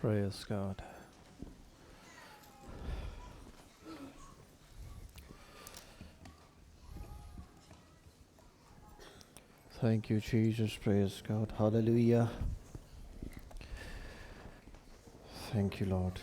Praise God. Thank you, Jesus. Praise God. Hallelujah. Thank you, Lord.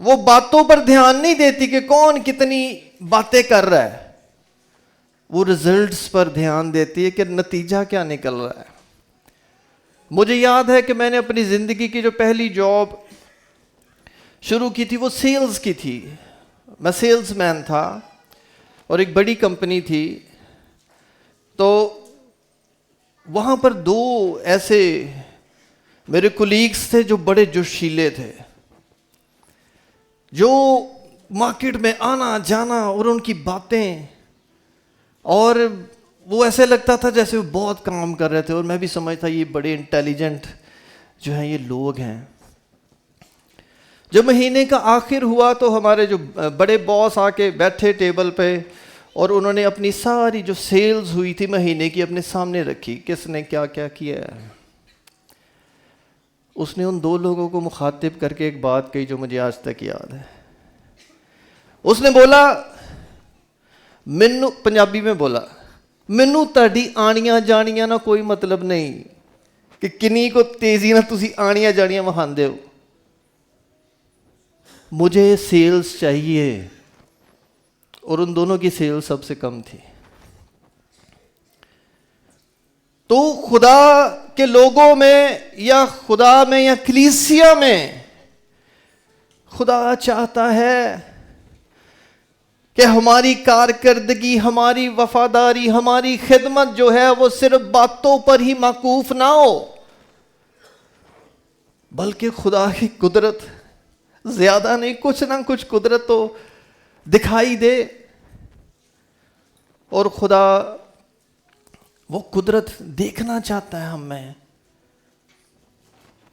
وہ باتوں پر دھیان نہیں دیتی کہ کون کتنی باتیں کر رہا ہے، وہ رزلٹس پر دھیان دیتی ہے کہ نتیجہ کیا نکل رہا ہے۔ مجھے یاد ہے کہ میں نے اپنی زندگی کی جو پہلی جاب شروع کی تھی وہ سیلز کی تھی۔ میں سیلز مین تھا اور ایک بڑی کمپنی تھی، تو وہاں پر دو ایسے میرے کولیگز تھے جو بڑے جوشیلے تھے، جو مارکیٹ میں آنا جانا اور ان کی باتیں، اور وہ ایسے لگتا تھا جیسے وہ بہت کام کر رہے تھے، اور میں بھی سمجھتا یہ بڑے انٹیلیجنٹ جو ہیں یہ لوگ ہیں۔ جب مہینے کا آخر ہوا تو ہمارے جو بڑے باس آ کے بیٹھے ٹیبل پہ، اور انہوں نے اپنی ساری جو سیلز ہوئی تھی مہینے کی اپنے سامنے رکھی، کس نے کیا کیا کیا ہے۔ اس نے ان دو لوگوں کو مخاطب کر کے ایک بات کہی جو مجھے آج تک یاد ہے۔ اس نے بولا، مینوں پنجابی میں بولا، مینوں تہاڈی آنیاں جانیاں نہ کوئی مطلب نہیں کہ کنی کو تیزی نہ تسی آنیاں جانیاں وکھاندے ہو، مجھے سیلز چاہیے۔ اور ان دونوں کی سیلز سب سے کم تھی۔ تو خدا کے لوگوں میں یا خدا میں یا کلیسیا میں خدا چاہتا ہے کہ ہماری کارکردگی، ہماری وفاداری، ہماری خدمت جو ہے وہ صرف باتوں پر ہی موقوف نہ ہو، بلکہ خدا کی قدرت زیادہ نہیں، کچھ نہ کچھ قدرت تو دکھائی دے۔ اور خدا وہ قدرت دیکھنا چاہتا ہے ہم میں،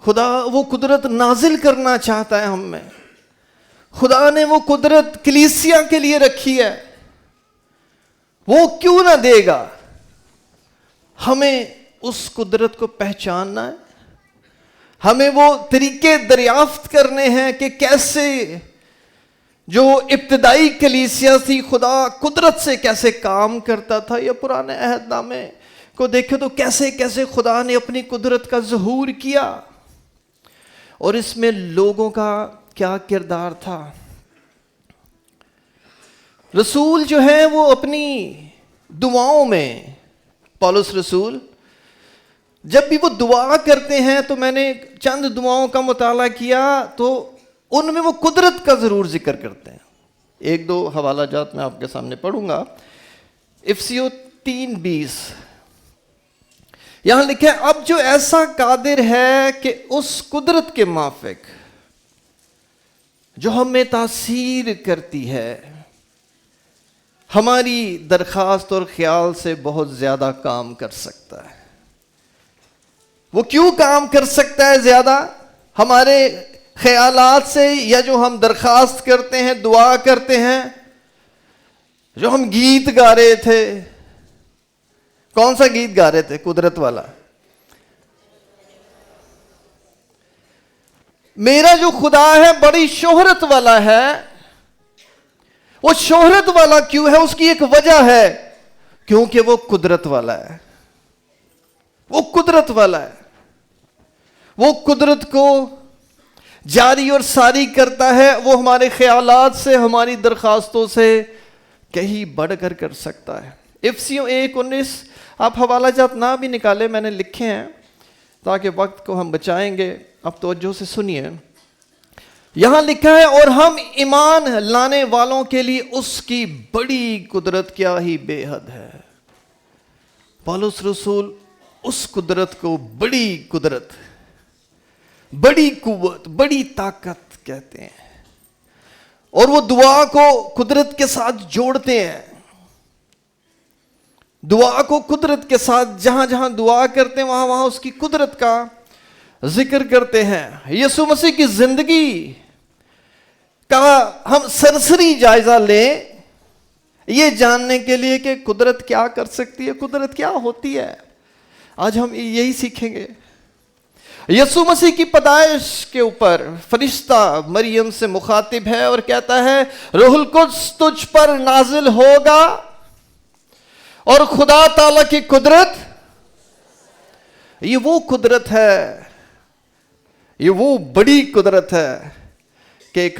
خدا وہ قدرت نازل کرنا چاہتا ہے ہم میں۔ خدا نے وہ قدرت کلیسیا کے لیے رکھی ہے، وہ کیوں نہ دے گا؟ ہمیں اس قدرت کو پہچاننا ہے، ہمیں وہ طریقے دریافت کرنے ہیں کہ کیسے جو ابتدائی کلیسیا تھی خدا قدرت سے کیسے کام کرتا تھا۔ یا پرانے عہد نامے کو دیکھو تو کیسے کیسے خدا نے اپنی قدرت کا ظہور کیا، اور اس میں لوگوں کا کیا کردار تھا۔ رسول جو ہے وہ اپنی دعاؤں میں، پولس رسول جب بھی وہ دعا کرتے ہیں، تو میں نے چند دعاؤں کا مطالعہ کیا تو ان میں وہ قدرت کا ضرور ذکر کرتے ہیں۔ ایک دو حوالہ جات میں آپ کے سامنے پڑھوں گا۔ افسیوں 3:20 یہاں لکھا ہے، اب جو ایسا قادر ہے کہ اس قدرت کے موافق جو ہمیں تاثیر کرتی ہے، ہماری درخواست اور خیال سے بہت زیادہ کام کر سکتا ہے۔ وہ کیوں کام کر سکتا ہے زیادہ؟ ہمارے خیالات سے، یا جو ہم درخواست کرتے ہیں، دعا کرتے ہیں، جو ہم گیت گا رہے تھے، کون سا گیت گا رہے تھے؟ قدرت والا۔ میرا جو خدا ہے بڑی شہرت والا ہے۔ وہ شہرت والا کیوں ہے؟ اس کی ایک وجہ ہے، کیونکہ وہ قدرت والا ہے۔ وہ قدرت والا ہے، وہ قدرت کو جاری اور ساری کرتا ہے۔ وہ ہمارے خیالات سے، ہماری درخواستوں سے کہیں بڑھ کر کر سکتا ہے۔ افسیوں 1:19 آپ حوالہ جات نہ بھی نکالے، میں نے لکھے ہیں تاکہ وقت کو ہم بچائیں گے۔ اب توجہ سے سنیے، یہاں لکھا ہے، اور ہم ایمان لانے والوں کے لیے اس کی بڑی قدرت کیا ہی بے حد ہے۔ پولس رسول اس قدرت کو بڑی قدرت، بڑی قوت، بڑی طاقت کہتے ہیں، اور وہ دعا کو قدرت کے ساتھ جوڑتے ہیں۔ دعا کو قدرت کے ساتھ، جہاں جہاں دعا کرتے ہیں وہاں وہاں اس کی قدرت کا ذکر کرتے ہیں۔ یسوع مسیح کی زندگی کا ہم سرسری جائزہ لیں یہ جاننے کے لیے کہ قدرت کیا کر سکتی ہے، قدرت کیا ہوتی ہے۔ آج ہم یہی سیکھیں گے۔ یسوع مسیح کی پیدائش کے اوپر فرشتہ مریم سے مخاطب ہے اور کہتا ہے، روح القدس تجھ پر نازل ہوگا، اور خدا تعالیٰ کی قدرت، یہ وہ قدرت ہے، یہ وہ بڑی قدرت ہے کہ ایک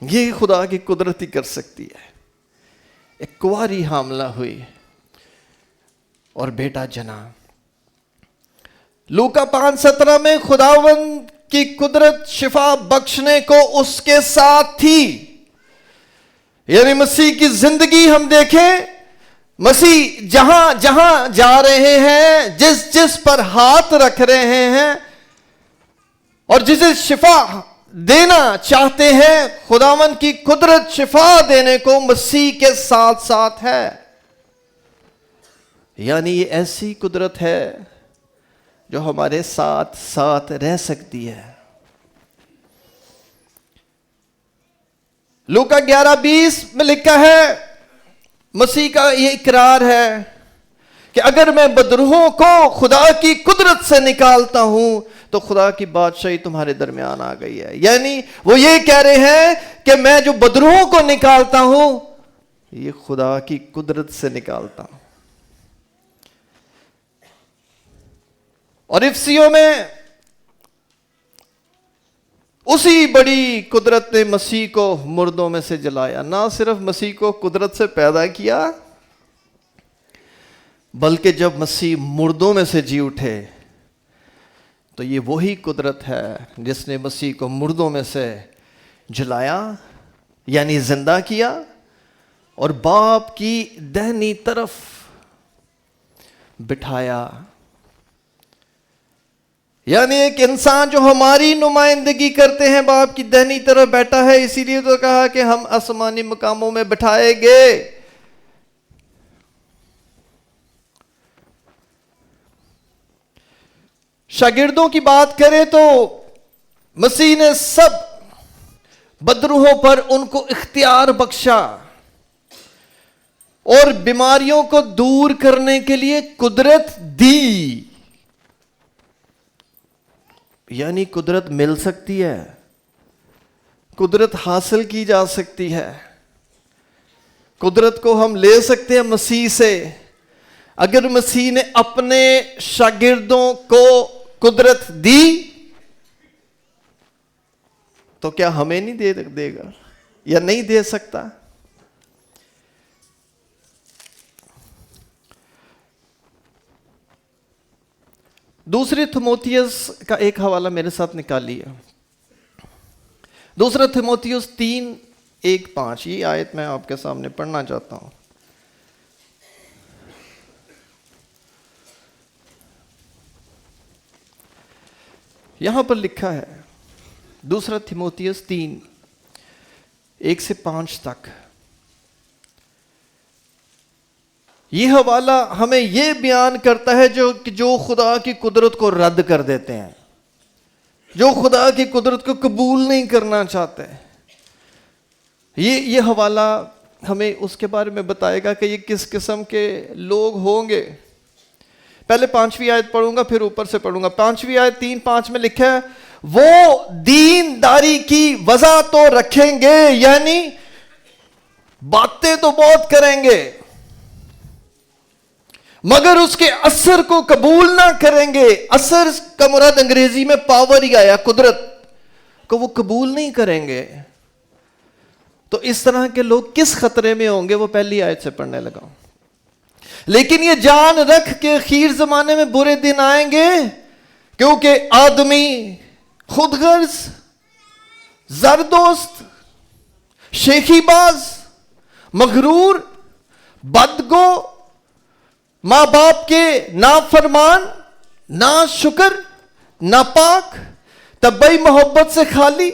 یہ خدا کی قدرت ہی کر سکتی ہے۔ ایک کنواری حاملہ ہوئی اور بیٹا جنا۔ لوکا 5:17 میں خداوند کی قدرت شفا بخشنے کو اس کے ساتھ تھی۔ یعنی مسیح کی زندگی ہم دیکھیں، مسیح جہاں جہاں جا رہے ہیں، جس جس پر ہاتھ رکھ رہے ہیں اور جسے شفا دینا چاہتے ہیں، خداوند کی قدرت شفا دینے کو مسیح کے ساتھ ساتھ ہے۔ یعنی یہ ایسی قدرت ہے جو ہمارے ساتھ ساتھ رہ سکتی ہے۔ لوکا 11:20 میں لکھا ہے، مسیح کا یہ اقرار ہے کہ اگر میں بدروحوں کو خدا کی قدرت سے نکالتا ہوں تو خدا کی بادشاہی تمہارے درمیان آ گئی ہے۔ یعنی وہ یہ کہہ رہے ہیں کہ میں جو بدروحوں کو نکالتا ہوں یہ خدا کی قدرت سے نکالتا ہوں۔ اور افسیوں میں اسی بڑی قدرت نے مسیح کو مردوں میں سے جلایا۔ نہ صرف مسیح کو قدرت سے پیدا کیا، بلکہ جب مسیح مردوں میں سے جی اٹھے تو یہ وہی قدرت ہے جس نے مسیح کو مردوں میں سے جلایا، یعنی زندہ کیا، اور باپ کی دہنی طرف بٹھایا۔ یعنی ایک انسان جو ہماری نمائندگی کرتے ہیں باپ کی دہنی طرف بیٹھا ہے، اسی لیے تو کہا کہ ہم آسمانی مقاموں میں بٹھائے گے۔ شاگردوں کی بات کریں تو مسیح نے سب بدروحوں پر ان کو اختیار بخشا اور بیماریوں کو دور کرنے کے لیے قدرت دی۔ یعنی قدرت مل سکتی ہے، قدرت حاصل کی جا سکتی ہے، قدرت کو ہم لے سکتے ہیں مسیح سے۔ اگر مسیح نے اپنے شاگردوں کو قدرت دی تو کیا ہمیں نہیں دے گا یا نہیں دے سکتا؟ دوسری تیموتھیوس کا ایک حوالہ میرے ساتھ نکالیے۔ دوسرا تیموتھیوس 3:1-5، یہ آیت میں آپ کے سامنے پڑھنا چاہتا ہوں۔ یہاں پر لکھا ہے، دوسرا تیموتھیوس 3:1-5 تک۔ یہ حوالہ ہمیں یہ بیان کرتا ہے جو خدا کی قدرت کو رد کر دیتے ہیں، جو خدا کی قدرت کو قبول نہیں کرنا چاہتے۔ یہ حوالہ ہمیں اس کے بارے میں بتائے گا کہ یہ کس قسم کے لوگ ہوں گے۔ پہلے 5ویں آیت پڑھوں گا، پھر اوپر سے پڑھوں گا۔ 5ویں آیت 3:5 میں لکھا ہے، وہ دینداری کی وضع تو رکھیں گے، یعنی باتیں تو بہت کریں گے مگر اس کے اثر کو قبول نہ کریں گے۔ اثر کا مراد انگریزی میں پاور ہی آیا، قدرت کو وہ قبول نہیں کریں گے۔ تو اس طرح کے لوگ کس خطرے میں ہوں گے، وہ پہلی آیت سے پڑھنے لگا۔ لیکن یہ جان رکھ کے خیر زمانے میں برے دن آئیں گے، کیونکہ آدمی خود غرض، زردوست، شیخی باز، مغرور، بدگو، ماں باپ کے نافرمان، ناشکر، ناپاک، طبعی محبت سے خالی،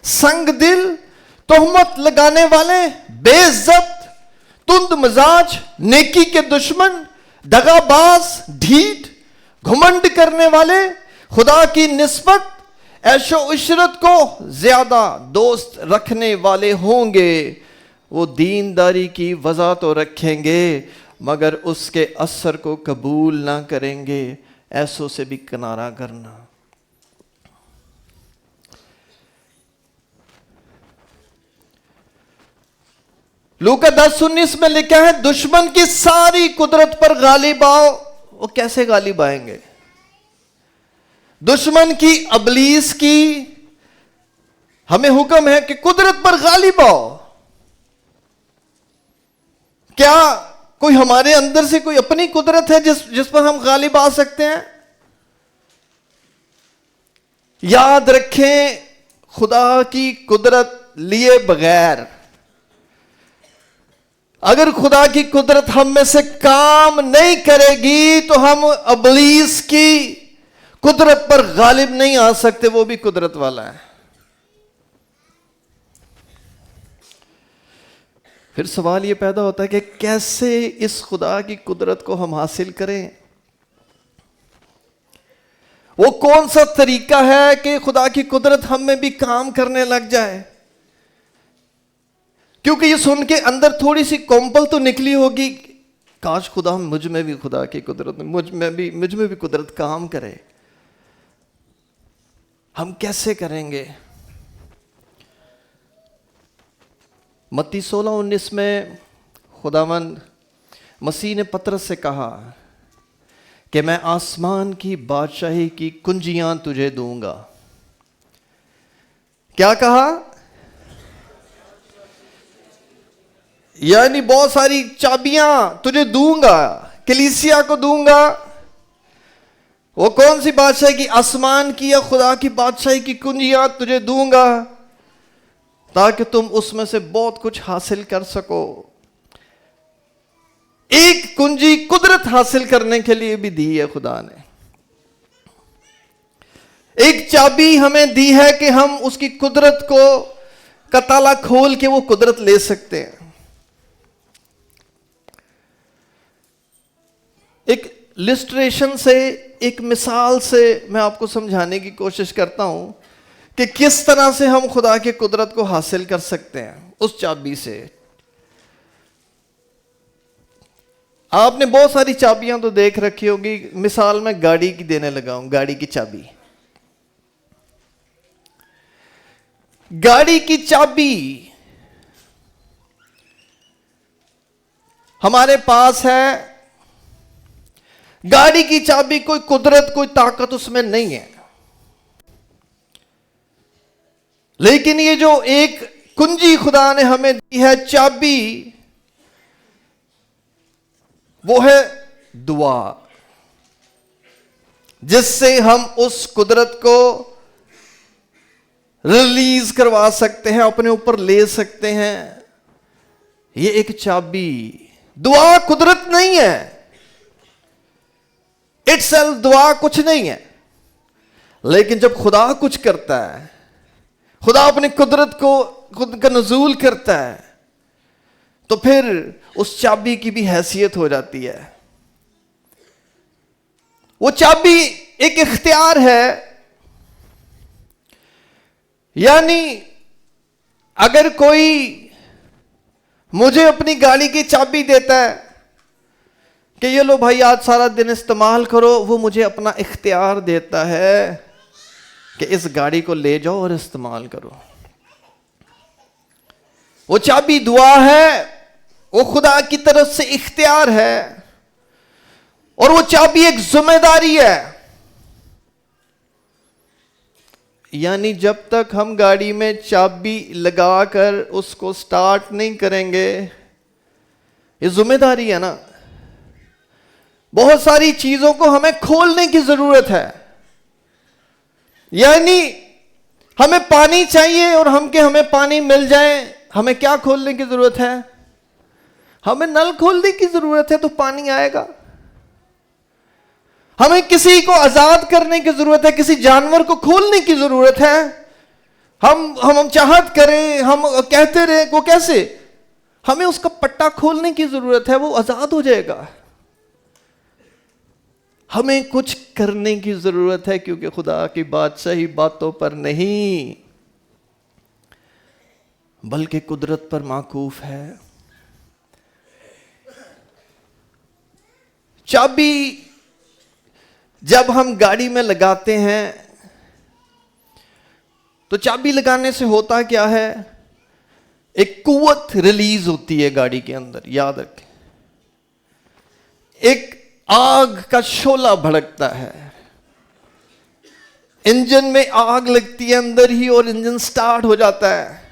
سنگ دل، تہمت لگانے والے، بے ضبط، تند مزاج، نیکی کے دشمن، دغا باز، ڈھیٹ، گھمنڈ کرنے والے، خدا کی نسبت، عیش و عشرت کو زیادہ دوست رکھنے والے ہوں گے۔ وہ دینداری کی وضع تو رکھیں گے مگر اس کے اثر کو قبول نہ کریں گے۔ ایسوں سے بھی کنارہ کرنا۔ لوکا 10:19 میں لکھا ہے، دشمن کی ساری قدرت پر غالب آؤ۔ وہ کیسے غالب آئیں گے؟ دشمن کی، ابلیس کی ہمیں حکم ہے کہ قدرت پر غالب آؤ. کیا کوئی ہمارے اندر سے کوئی اپنی قدرت ہے جس پر ہم غالب آ سکتے ہیں؟ یاد رکھیں، خدا کی قدرت لیے بغیر اگر خدا کی قدرت ہم میں سے کام نہیں کرے گی تو ہم ابلیس کی قدرت پر غالب نہیں آ سکتے. وہ بھی قدرت والا ہے. پھر سوال یہ پیدا ہوتا ہے کہ کیسے اس خدا کی قدرت کو ہم حاصل کریں؟ وہ کون سا طریقہ ہے کہ خدا کی قدرت ہم میں بھی کام کرنے لگ جائے؟ کیونکہ یہ سن کے اندر تھوڑی سی کمپل تو نکلی ہوگی، کاش خدا مجھ میں بھی خدا کی قدرت، مجھ میں بھی قدرت کام کرے. ہم کیسے کریں گے؟ متی 16:19 میں خداوند مسیح نے پطرس سے کہا کہ میں آسمان کی بادشاہی کی کنجیاں تجھے دوں گا. کیا کہا؟ یعنی بہت ساری چابیاں تجھے دوں گا، کلیسیا کو دوں گا. وہ کون سی بادشاہی کی؟ آسمان کی یا خدا کی بادشاہی کی کنجیاں تجھے دوں گا تاکہ تم اس میں سے بہت کچھ حاصل کر سکو. ایک کنجی قدرت حاصل کرنے کے لیے بھی دی ہے خدا نے. ایک چابی ہمیں دی ہے کہ ہم اس کی قدرت کو کا تالا کھول کے وہ قدرت لے سکتے ہیں. ایک لسٹریشن سے، ایک مثال سے میں آپ کو سمجھانے کی کوشش کرتا ہوں کہ کس طرح سے ہم خدا کی قدرت کو حاصل کر سکتے ہیں اس چابی سے. آپ نے بہت ساری چابیاں تو دیکھ رکھی ہوگی. مثال میں گاڑی کی دینے لگا ہوں، گاڑی کی چابی. گاڑی کی چابی ہمارے پاس ہے. گاڑی کی چابی کوئی قدرت، کوئی طاقت اس میں نہیں ہے، لیکن یہ جو ایک کنجی خدا نے ہمیں دی ہے، چابی، وہ ہے دعا، جس سے ہم اس قدرت کو ریلیز کروا سکتے ہیں، اپنے اوپر لے سکتے ہیں. یہ ایک چابی. دعا قدرت نہیں ہے، اٹس سیلف دعا کچھ نہیں ہے. لیکن جب خدا کچھ کرتا ہے، خدا اپنی قدرت کو خود کا نزول کرتا ہے، تو پھر اس چابی کی بھی حیثیت ہو جاتی ہے. وہ چابی ایک اختیار ہے. یعنی اگر کوئی مجھے اپنی گاڑی کی چابی دیتا ہے کہ یہ لو بھائی آج سارا دن استعمال کرو، وہ مجھے اپنا اختیار دیتا ہے کہ اس گاڑی کو لے جاؤ اور استعمال کرو. وہ چابی دعا ہے، وہ خدا کی طرف سے اختیار ہے، اور وہ چابی ایک ذمہ داری ہے. یعنی جب تک ہم گاڑی میں چابی لگا کر اس کو سٹارٹ نہیں کریں گے، یہ ذمہ داری ہے نا. بہت ساری چیزوں کو ہمیں کھولنے کی ضرورت ہے. یعنی ہمیں پانی چاہیے اور ہمیں پانی مل جائے، ہمیں کیا کھولنے کی ضرورت ہے؟ ہمیں نل کھولنے کی ضرورت ہے تو پانی آئے گا. ہمیں کسی کو آزاد کرنے کی ضرورت ہے، کسی جانور کو کھولنے کی ضرورت ہے. ہم چاہت کریں، ہم کہتے رہیں، وہ کیسے؟ ہمیں اس کا پٹا کھولنے کی ضرورت ہے، وہ آزاد ہو جائے گا. ہمیں کچھ کرنے کی ضرورت ہے، کیونکہ خدا کی بادشاہی باتوں پر نہیں بلکہ قدرت پر موقوف ہے. چابی جب ہم گاڑی میں لگاتے ہیں تو چابی لگانے سے ہوتا کیا ہے؟ ایک قوت ریلیز ہوتی ہے گاڑی کے اندر. یاد رکھیں، ایک آگ کا شعلہ بھڑکتا ہے. انجن میں آگ لگتی ہے اندر ہی اور انجن سٹارٹ ہو جاتا ہے.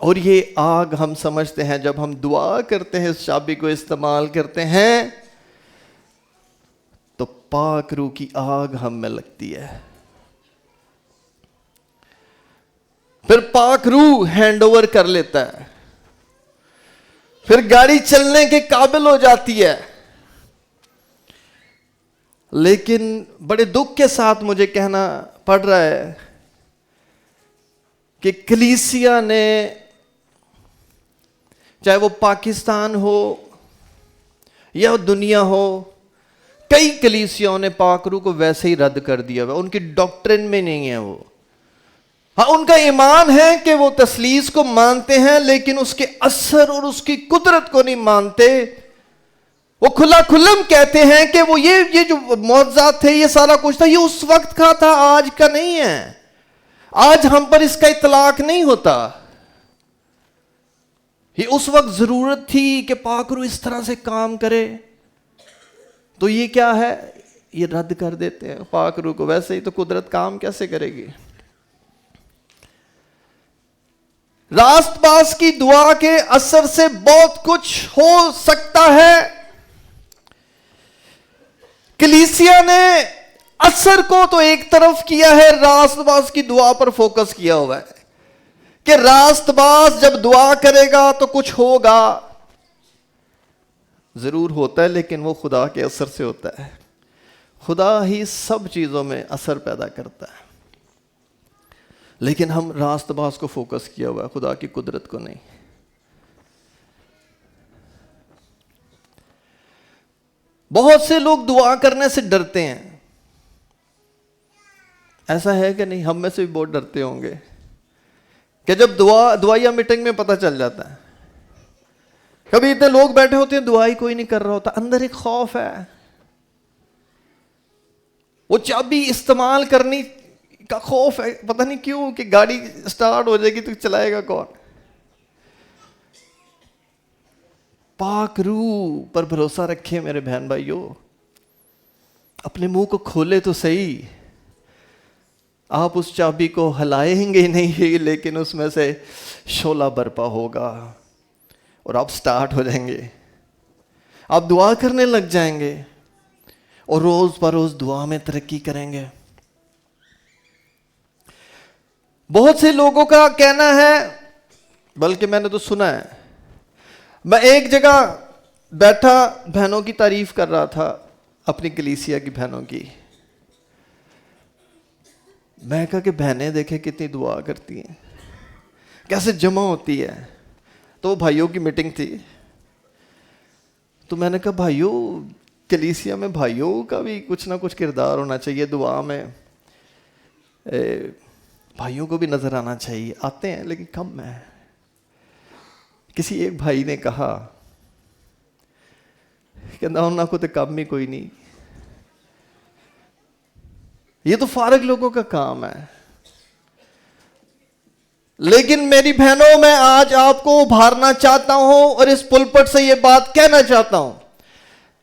اور یہ آگ ہم سمجھتے ہیں جب ہم دعا کرتے ہیں, اس چابی کو استعمال کرتے ہیں تو پاک روح کی آگ ہم میں لگتی ہے. پھر پاک روح ہینڈ اوور کر لیتا ہے, پھر گاڑی چلنے کے قابل ہو جاتی ہے. لیکن بڑے دکھ کے ساتھ مجھے کہنا پڑ رہا ہے کہ کلیسیا نے, چاہے وہ پاکستان ہو یا دنیا ہو, کئی کلیسیاؤں نے پاک روح کو ویسے ہی رد کر دیا ہوا. ان کی ڈاکٹرن میں نہیں ہے وہ. ہاں, ان کا ایمان ہے کہ وہ تثلیث کو مانتے ہیں, لیکن اس کے اثر اور اس کی قدرت کو نہیں مانتے. وہ کھلا کھلم کہتے ہیں کہ وہ یہ جو معجزات تھے, یہ سارا کچھ تھا, یہ اس وقت کا تھا, آج کا نہیں ہے. آج ہم پر اس کا اطلاق نہیں ہوتا. یہ اس وقت ضرورت تھی کہ پاک روح اس طرح سے کام کرے, تو یہ کیا ہے, یہ رد کر دیتے ہیں پاک روح کو. ویسے ہی تو قدرت کام کیسے کرے گی؟ راست باز کی دعا کے اثر سے بہت کچھ ہو سکتا ہے. کلیسیا نے اثر کو تو ایک طرف کیا ہے, راست باز کی دعا پر فوکس کیا ہوا ہے کہ راست باز جب دعا کرے گا تو کچھ ہوگا. ضرور ہوتا ہے, لیکن وہ خدا کے اثر سے ہوتا ہے. خدا ہی سب چیزوں میں اثر پیدا کرتا ہے, لیکن ہم راست باز کو فوکس کیا ہوا ہے, خدا کی قدرت کو نہیں. بہت سے لوگ دعا کرنے سے ڈرتے ہیں. ایسا ہے کہ نہیں؟ ہم میں سے بھی بہت ڈرتے ہوں گے کہ جب دعائیا میٹنگ میں پتہ چل جاتا ہے, کبھی اتنے لوگ بیٹھے ہوتے ہیں, دعائی کوئی نہیں کر رہا ہوتا, اندر ایک خوف ہے. وہ چابی استعمال کرنی کا خوف ہے, پتہ نہیں کیوں, کہ گاڑی سٹارٹ ہو جائے گی تو چلائے گا کون. پاک روح پر بھروسہ رکھے میرے بہن بھائیو. اپنے منہ کو کھولے تو صحیح. آپ اس چابی کو ہلائیں گے نہیں, لیکن اس میں سے شعلہ برپا ہوگا اور آپ سٹارٹ ہو جائیں گے. آپ دعا کرنے لگ جائیں گے اور روز بروز دعا میں ترقی کریں گے. بہت سے لوگوں کا کہنا ہے, بلکہ میں نے تو سنا ہے, میں ایک جگہ بیٹھا بہنوں کی تعریف کر رہا تھا, اپنی کلیسیا کی بہنوں کی. میں کہا کہ بہنیں دیکھیں کتنی دعا کرتی ہیں, کیسے جمع ہوتی ہے. تو وہ بھائیوں کی میٹنگ تھی, تو میں نے کہا بھائیوں, کلیسیا میں بھائیوں کا بھی کچھ نہ کچھ کردار ہونا چاہیے دعا میں, بھائیوں کو بھی نظر آنا چاہیے. آتے ہیں لیکن کم ہے. کسی ایک بھائی نے کہا کہ نہ کو تو کام ہی کوئی نہیں, یہ تو فارغ لوگوں کا کام ہے. لیکن میری بہنوں, میں آج آپ کو ابھارنا چاہتا ہوں اور اس پلپٹ سے یہ بات کہنا چاہتا ہوں.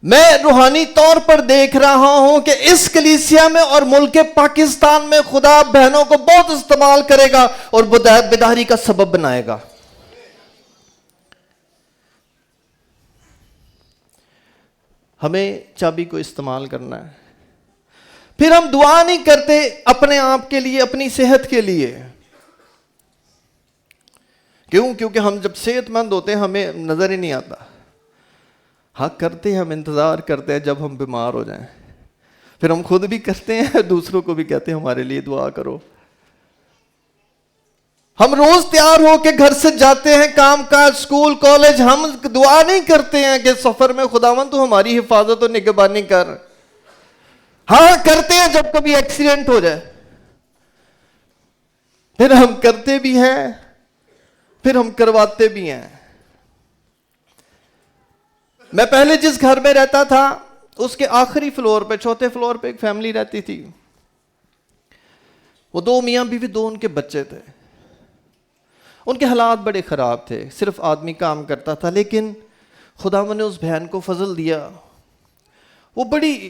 میں روحانی طور پر دیکھ رہا ہوں کہ اس کلیسیا میں اور ملک پاکستان میں خدا بہنوں کو بہت استعمال کرے گا اور بیداری کا سبب بنائے گا. ہمیں چابی کو استعمال کرنا ہے. پھر ہم دعا نہیں کرتے اپنے آپ کے لیے, اپنی صحت کے لیے. کیوں؟ کیونکہ ہم جب صحت مند ہوتے ہیں ہمیں نظر ہی نہیں آتا. ہاں کرتے ہیں, ہم انتظار کرتے ہیں جب ہم بیمار ہو جائیں, پھر ہم خود بھی کرتے ہیں, دوسروں کو بھی کہتے ہیں ہمارے لیے دعا کرو. ہم روز تیار ہو کے گھر سے جاتے ہیں کام کاج, اسکول, کالج, ہم دعا نہیں کرتے ہیں کہ سفر میں خداوند تو ہماری حفاظت و نگہبانی کر. ہاں کرتے ہیں جب کبھی ایکسیڈنٹ ہو جائے, پھر ہم کرتے بھی ہیں, پھر ہم کرواتے بھی ہیں. میں پہلے جس گھر میں رہتا تھا اس کے آخری فلور پہ, چوتھے فلور پہ ایک فیملی رہتی تھی. وہ 2 میاں بیوی, 2 ان کے بچے تھے. ان کے حالات بڑے خراب تھے, صرف آدمی کام کرتا تھا, لیکن خدا نے اس بہن کو فضل دیا. وہ بڑی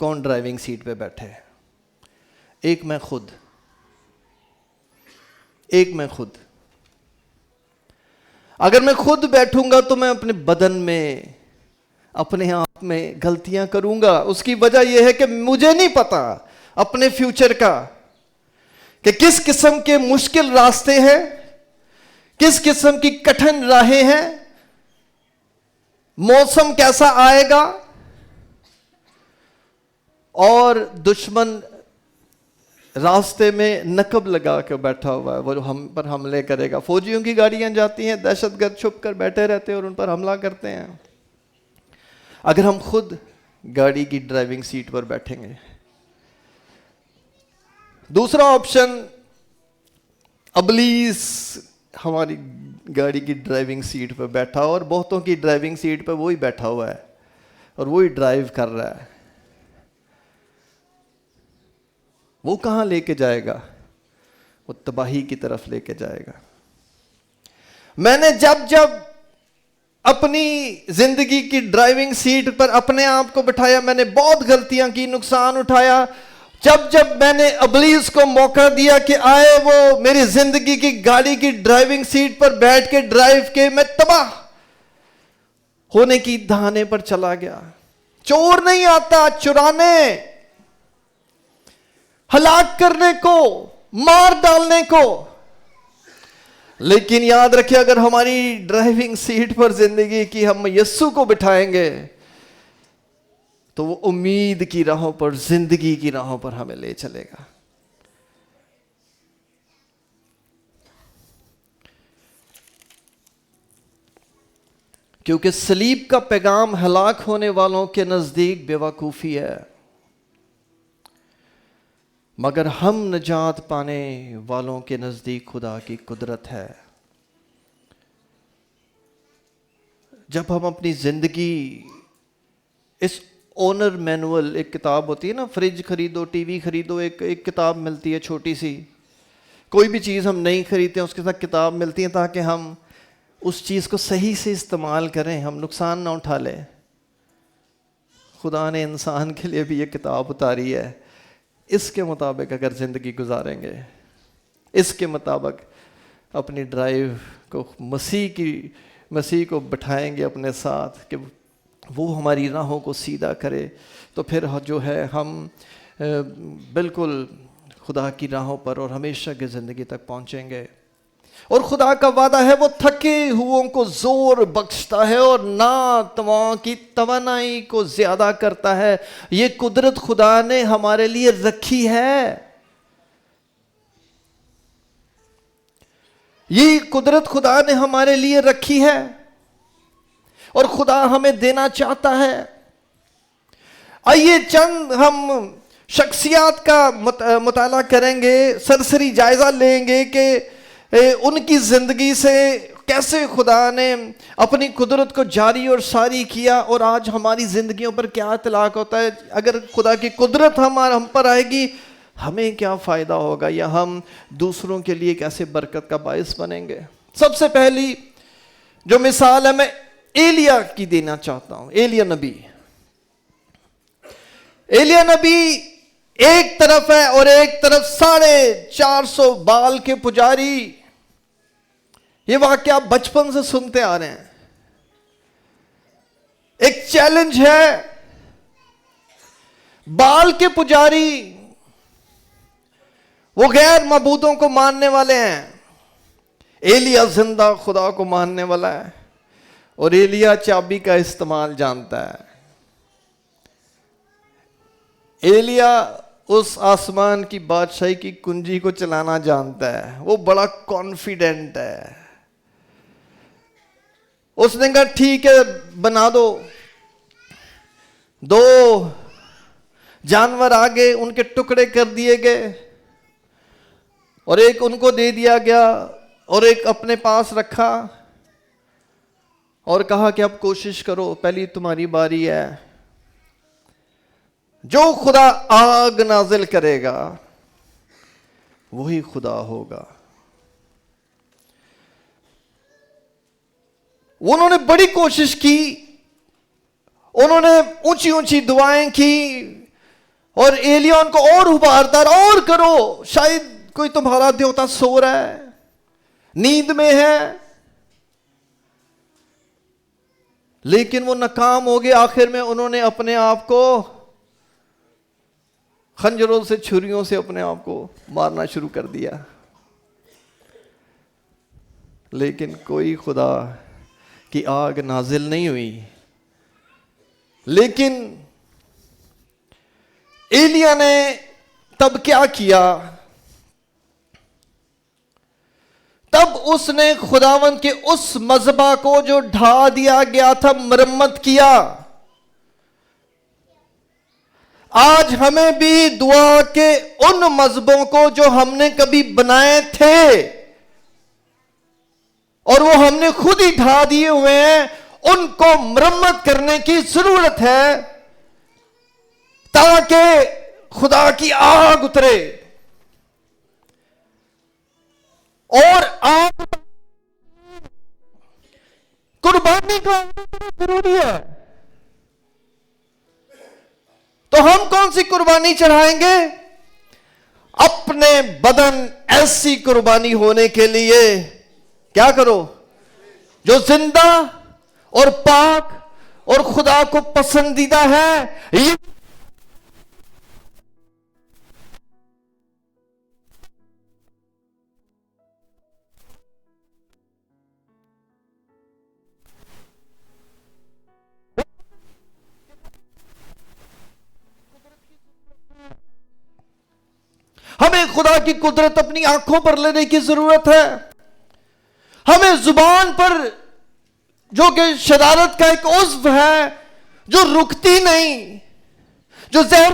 کون ڈرائیونگ سیٹ پہ بیٹھے؟ ایک میں خود، ایک میں خود۔ اگر میں خود بیٹھوں گا تو میں اپنے بدن میں، اپنے آپ میں غلطیاں کروں گا۔ اس کی وجہ یہ ہے کہ مجھے نہیں پتا اپنے فیوچر کا کہ کس قسم کے مشکل راستے ہیں، کس قسم کی کٹھن راہیں ہیں، موسم کیسا آئے گا، اور دشمن راستے میں نقب لگا کے بیٹھا ہوا ہے، وہ ہم پر حملے کرے گا۔ فوجیوں کی گاڑیاں جاتی ہیں، دہشت گرد چھپ کر بیٹھے رہتے ہیں اور ان پر حملہ کرتے ہیں۔ اگر ہم خود گاڑی کی ڈرائیونگ سیٹ پر بیٹھیں گے۔ دوسرا آپشن، ابلیس ہماری گاڑی کی ڈرائیونگ سیٹ پہ بیٹھا، اور بہتوں کی ڈرائیونگ سیٹ پہ وہی بیٹھا ہوا ہے اور وہی ڈرائیو کر رہا ہے۔ وہ کہاں لے کے جائے گا؟ وہ تباہی کی طرف لے کے جائے گا۔ میں نے جب اپنی زندگی کی ڈرائیونگ سیٹ پر اپنے آپ کو بٹھایا، میں نے بہت غلطیاں کی، نقصان اٹھایا۔ جب میں نے ابلیس کو موقع دیا کہ آئے وہ میری زندگی کی گاڑی کی ڈرائیونگ سیٹ پر بیٹھ کے ڈرائیو کے، میں تباہ ہونے کی دہانے پر چلا گیا۔ چور نہیں آتا چرانے، ہلاک کرنے کو، مار ڈالنے کو، لیکن یاد رکھیں اگر ہماری ڈرائیونگ سیٹ پر زندگی کی ہم یسوع کو بٹھائیں گے تو وہ امید کی راہوں پر، زندگی کی راہوں پر ہمیں لے چلے گا۔ کیونکہ صلیب کا پیغام ہلاک ہونے والوں کے نزدیک بے وقوفی ہے، مگر ہم نجات پانے والوں کے نزدیک خدا کی قدرت ہے۔ جب ہم اپنی زندگی، اس اونر مینول، ایک کتاب ہوتی ہے نا، فریج خریدو، ٹی وی خریدو، ایک کتاب ملتی ہے چھوٹی سی، کوئی بھی چیز ہم نہیں خریدتے اس کے ساتھ کتاب ملتی ہے تاکہ ہم اس چیز کو صحیح سے استعمال کریں، ہم نقصان نہ اٹھا لیں۔ خدا نے انسان کے لیے بھی یہ کتاب اتاری ہے، اس کے مطابق اگر زندگی گزاریں گے، اس کے مطابق اپنی ڈرائیو کو مسیح کو بٹھائیں گے اپنے ساتھ کہ وہ ہماری راہوں کو سیدھا کرے، تو پھر جو ہے ہم بالکل خدا کی راہوں پر اور ہمیشہ کی زندگی تک پہنچیں گے۔ اور خدا کا وعدہ ہے وہ تھکے ہوئوں کو زور بخشتا ہے اور ناتواں کی توانائی کو زیادہ کرتا ہے۔ یہ قدرت خدا نے ہمارے لیے رکھی ہے، یہ قدرت خدا نے ہمارے لیے رکھی ہے اور خدا ہمیں دینا چاہتا ہے۔ آئیے چند ہم شخصیات کا مطالعہ کریں گے، سرسری جائزہ لیں گے کہ ان کی زندگی سے کیسے خدا نے اپنی قدرت کو جاری اور ساری کیا، اور آج ہماری زندگیوں پر کیا اطلاق ہوتا ہے۔ اگر خدا کی قدرت ہم پر آئے گی ہمیں کیا فائدہ ہوگا، یا ہم دوسروں کے لیے کیسے برکت کا باعث بنیں گے۔ سب سے پہلی جو مثال ہے میں ایلیا کی دینا چاہتا ہوں۔ ایلیا نبی ایک طرف ہے اور ایک طرف 450 بال کے پجاری۔ یہ واقعہ بچپن سے سنتے آ رہے ہیں۔ ایک چیلنج ہے، بال کے پجاری وہ غیر معبودوں کو ماننے والے ہیں، ایلیا زندہ خدا کو ماننے والا ہے، اور ایلیا چابی کا استعمال جانتا ہے۔ ایلیا اس آسمان کی بادشاہی کی کنجی کو چلانا جانتا ہے، وہ بڑا کانفیڈنٹ ہے۔ اس نے کہا ٹھیک ہے بنا دو جانور آگے ان کے ٹکڑے کر دیے گئے، اور ایک ان کو دے دیا گیا اور ایک اپنے پاس رکھا، اور کہا کہ اب کوشش کرو، پہلی تمہاری باری ہے، جو خدا آگ نازل کرے گا وہی خدا ہوگا۔ انہوں نے بڑی کوشش کی، انہوں نے اونچی اونچی دعائیں کی، اور ایلیا ان کو اور ابھارتا رہا، اور کرو، شاید کوئی تمہارا دیوتا سو رہا ہے، نیند میں ہے. لیکن وہ ناکام ہو گئے. آخر میں انہوں نے اپنے آپ کو خنجروں سے، چھریوں سے اپنے آپ کو مارنا شروع کر دیا. لیکن کوئی خدا کی آگ نازل نہیں ہوئی. لیکن ایلیا نے تب کیا کیا؟ تب اس نے خداوند کے اس مذبح کو جو ڈھا دیا گیا تھا مرمت کیا. آج ہمیں بھی دعا کے ان مذہبوں کو جو ہم نے کبھی بنائے تھے اور وہ ہم نے خود ہی ڈھا دیے ہوئے ہیں، ان کو مرمت کرنے کی ضرورت ہے تاکہ خدا کی آگ اترے. اور آگ قربانی کا ضروری ہے. تو ہم کون سی قربانی چڑھائیں گے؟ اپنے بدن ایسی قربانی ہونے کے لیے کیا کرو جو زندہ اور پاک اور خدا کو پسندیدہ ہے. ہمیں خدا کی قدرت اپنی آنکھوں پر لینے کی ضرورت ہے. ہمیں زبان پر، جو کہ شرارت کا ایک عضو ہے جو رکتی نہیں، جو زہر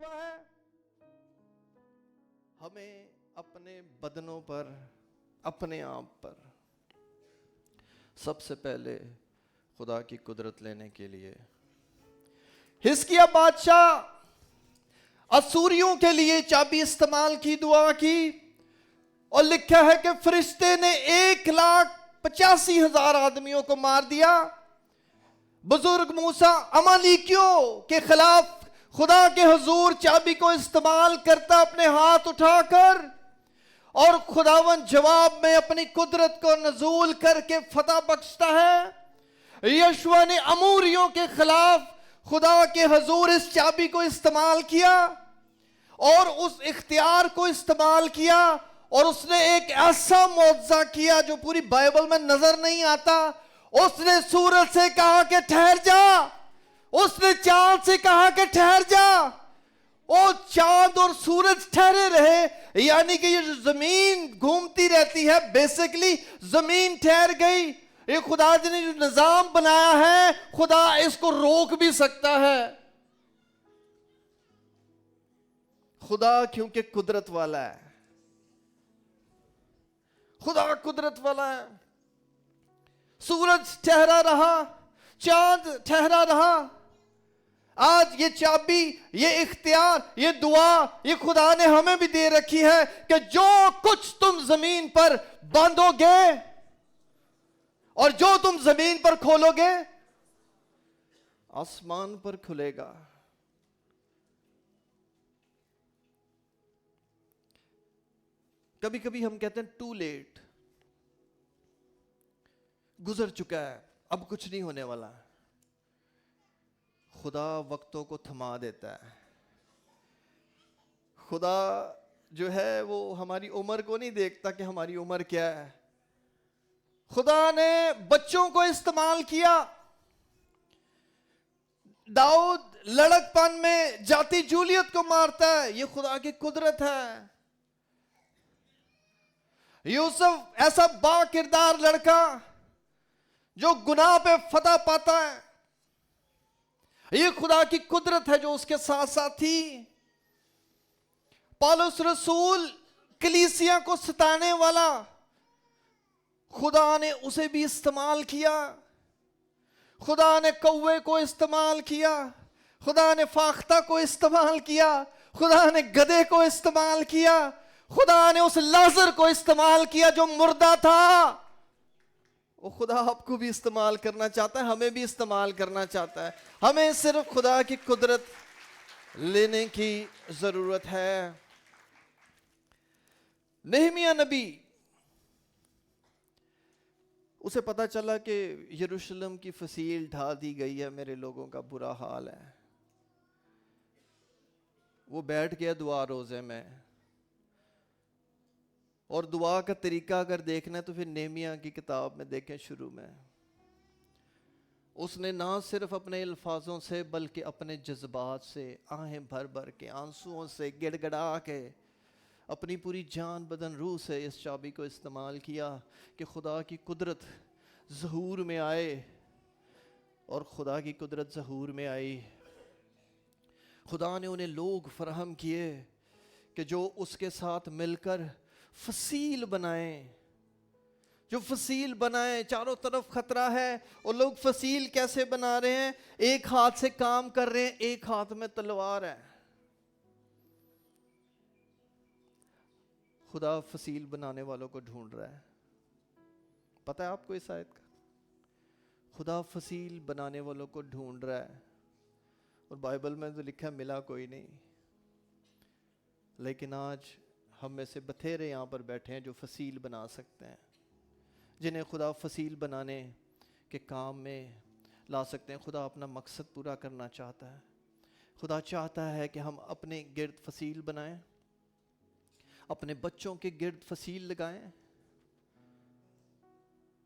ہوا ہے. ہمیں اپنے بدنوں پر، اپنے آپ پر سب سے پہلے خدا کی قدرت لینے کے لیے حزقیہ بادشاہ اسوریوں کے لیے چابی استعمال کی، دعا کی، اور لکھا ہے کہ فرشتے نے 1,85,000 آدمیوں کو مار دیا. بزرگ موسیٰ عمالیکیوں کے خلاف خدا کے حضور چابی کو استعمال کرتا اپنے ہاتھ اٹھا کر، اور خداوند جواب میں اپنی قدرت کو نزول کر کے فتح بخشتا ہے. یشوع نے اموریوں کے خلاف خدا کے حضور اس چابی کو استعمال کیا اور اس اختیار کو استعمال کیا، اور اس نے ایک ایسا معجزہ کیا جو پوری بائبل میں نظر نہیں آتا. اس نے سورج سے کہا کہ ٹھہر جا، اس نے چاند سے کہا کہ ٹھہر جا، اور چاند اور سورج ٹھہرے رہے. یعنی کہ یہ جو زمین گھومتی رہتی ہے، بیسیکلی زمین ٹھہر گئی. یہ خدا نے جو نظام بنایا ہے، خدا اس کو روک بھی سکتا ہے. خدا کیونکہ قدرت والا ہے، خدا قدرت والا ہے. سورج ٹھہرا رہا، چاند ٹھہرا رہا. آج یہ چابی، یہ اختیار، یہ دعا، یہ خدا نے ہمیں بھی دے رکھی ہے کہ جو کچھ تم زمین پر باندھو گے اور جو تم زمین پر کھولو گے آسمان پر کھلے گا. کبھی کبھی ہم کہتے ہیں ٹو لیٹ، گزر چکا ہے، اب کچھ نہیں ہونے والا. خدا وقتوں کو تھما دیتا ہے. خدا جو ہے وہ ہماری عمر کو نہیں دیکھتا کہ ہماری عمر کیا ہے. خدا نے بچوں کو استعمال کیا. داؤد لڑک پن میں جاتی جولیت کو مارتا ہے، یہ خدا کی قدرت ہے. یوسف ایسا با کردار لڑکا جو گناہ پہ فتح پاتا ہے، یہ خدا کی قدرت ہے جو اس کے ساتھ ساتھ تھی. پالوس رسول کلیسیا کو ستانے والا، خدا نے اسے بھی استعمال کیا. خدا نے کوے کو استعمال کیا, خدا نے فاختہ کو استعمال کیا, خدا نے گدھے کو استعمال کیا, خدا نے اس لازر کو استعمال کیا جو مردہ تھا. وہ خدا آپ کو بھی استعمال کرنا چاہتا ہے, ہمیں بھی استعمال کرنا چاہتا ہے. ہمیں صرف خدا کی قدرت لینے کی ضرورت ہے. نہمیہ نبی, اسے پتا چلا کہ یروشلم کی فصیل ڈھا دی گئی ہے, میرے لوگوں کا برا حال ہے. وہ بیٹھ گیا دعا روزے میں, اور دعا کا طریقہ اگر دیکھنا ہے تو پھر نہمیہ کی کتاب میں دیکھیں. شروع میں اس نے نہ صرف اپنے الفاظوں سے بلکہ اپنے جذبات سے, آہیں بھر بھر کے, آنسوؤں سے, گڑ گڑا کے, اپنی پوری جان بدن روح سے اس چابی کو استعمال کیا کہ خدا کی قدرت ظہور میں آئے. اور خدا کی قدرت ظہور میں آئی. خدا نے انہیں لوگ فراہم کیے کہ جو اس کے ساتھ مل کر فصیل بنائیں, جو فصیل بنائیں. چاروں طرف خطرہ ہے, اور لوگ فصیل کیسے بنا رہے ہیں؟ ایک ہاتھ سے کام کر رہے ہیں, ایک ہاتھ میں تلوار ہے. خدا فصیل بنانے والوں کو ڈھونڈ رہا ہے. پتہ ہے آپ کو اس آیت کا؟ خدا فصیل بنانے والوں کو ڈھونڈ رہا ہے. اور بائبل میں تو لکھا ہے ملا کوئی نہیں. لیکن آج ہم میں سے بتھیرے یہاں پر بیٹھے ہیں جو فصیل بنا سکتے ہیں, جنہیں خدا فصیل بنانے کے کام میں لا سکتے ہیں. خدا اپنا مقصد پورا کرنا چاہتا ہے. خدا چاہتا ہے کہ ہم اپنے گرد فصیل بنائیں, اپنے بچوں کے گرد فصیل لگائیں.